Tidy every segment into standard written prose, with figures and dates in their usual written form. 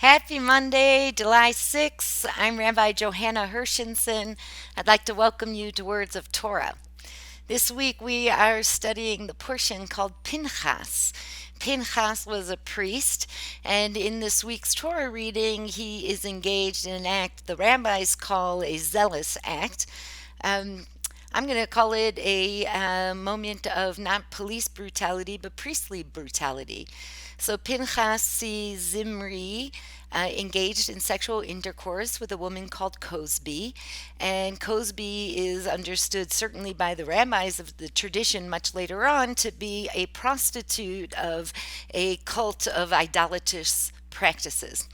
Happy Monday, July 6th. I'm Rabbi Johanna Hershenson. I'd like to welcome you to Words of Torah. This week we are studying the portion called Pinchas. Pinchas was a priest, and in this week's Torah reading, he is engaged in an act the rabbis call a zealous act. Um, I'm going to call it a moment of not police brutality, but priestly brutality. So Pinchas sees Zimri engaged in sexual intercourse with a woman called Cosby, and Cosby is understood certainly by the rabbis of the tradition much later on to be a prostitute of a cult of idolatrous practices.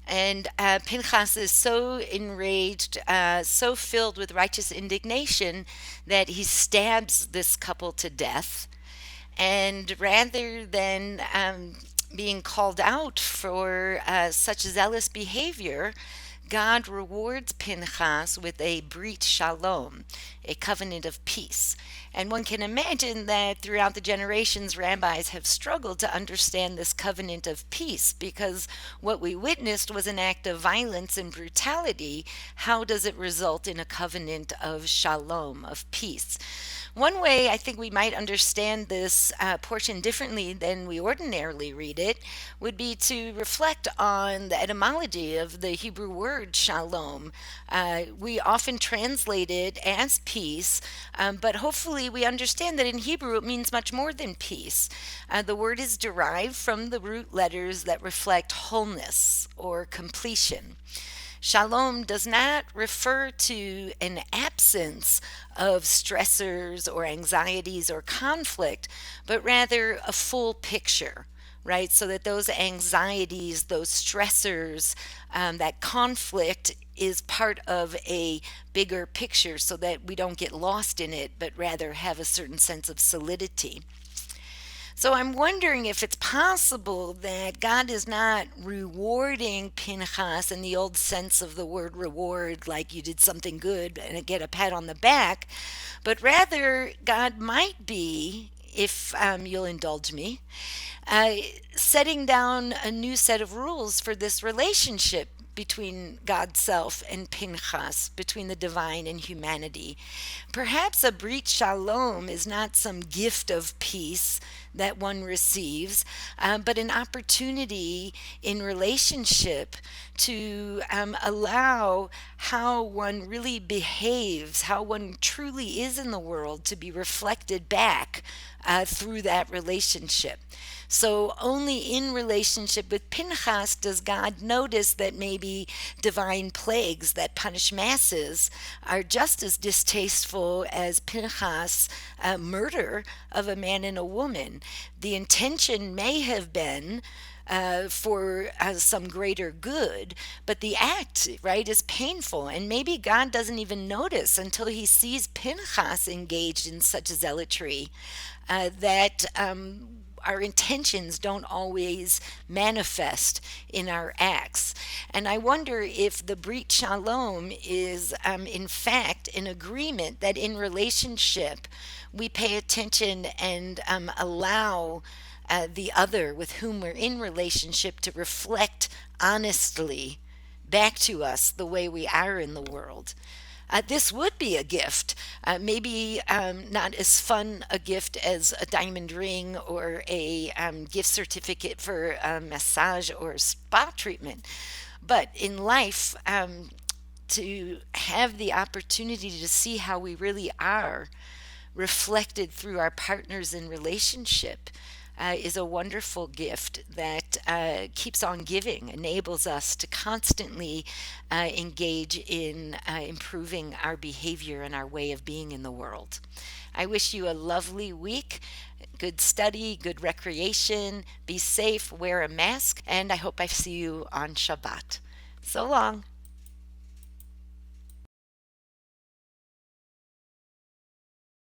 And Pinchas is so enraged, so filled with righteous indignation that he stabs this couple to death. And rather than being called out for such zealous behavior, God rewards Pinchas with a brit shalom, a covenant of peace. And one can imagine that throughout the generations, rabbis have struggled to understand this covenant of peace because what we witnessed was an act of violence and brutality. How does it result in a covenant of shalom, of peace? One way I think we might understand this portion differently than we ordinarily read it would be to reflect on the etymology of the Hebrew word shalom. We often translate it as peace, but hopefully we understand that in Hebrew it means much more than peace. The word is derived from the root letters that reflect wholeness or completion. Shalom does not refer to an absence of stressors or anxieties or conflict, but rather a full picture, right? So that those anxieties, those stressors, that conflict is part of a bigger picture so that we don't get lost in it, but rather have a certain sense of solidity. So I'm wondering if it's possible that God is not rewarding Pinchas in the old sense of the word reward, like you did something good and get a pat on the back, but rather God might be, if you'll indulge me, uh, setting down a new set of rules for this relationship between God's self and Pinchas, between the divine and humanity. Perhaps a Brit Shalom is not some gift of peace that one receives, but an opportunity in relationship to allow how one really behaves, how one truly is in the world to be reflected back through that relationship. So only in relationship with Pinchas does God notice that maybe divine plagues that punish masses are just as distasteful as Pinchas' murder of a man and a woman. The intention may have been for some greater good, but the act, right, is painful. And maybe God doesn't even notice until he sees Pinchas engaged in such zealotry that our intentions don't always manifest in our acts. And I wonder if the Brit Shalom is, in fact, an agreement that in relationship we pay attention and allow the other with whom we're in relationship to reflect honestly back to us the way we are in the world. This would be a gift, maybe not as fun a gift as a diamond ring or a gift certificate for a massage or spa treatment, but in life, to have the opportunity to see how we really are reflected through our partners in relationship is a wonderful gift that keeps on giving, enables us to constantly engage in improving our behavior and our way of being in the world. I wish you a lovely week, good study, good recreation, be safe, wear a mask, and I hope I see you on Shabbat. So long.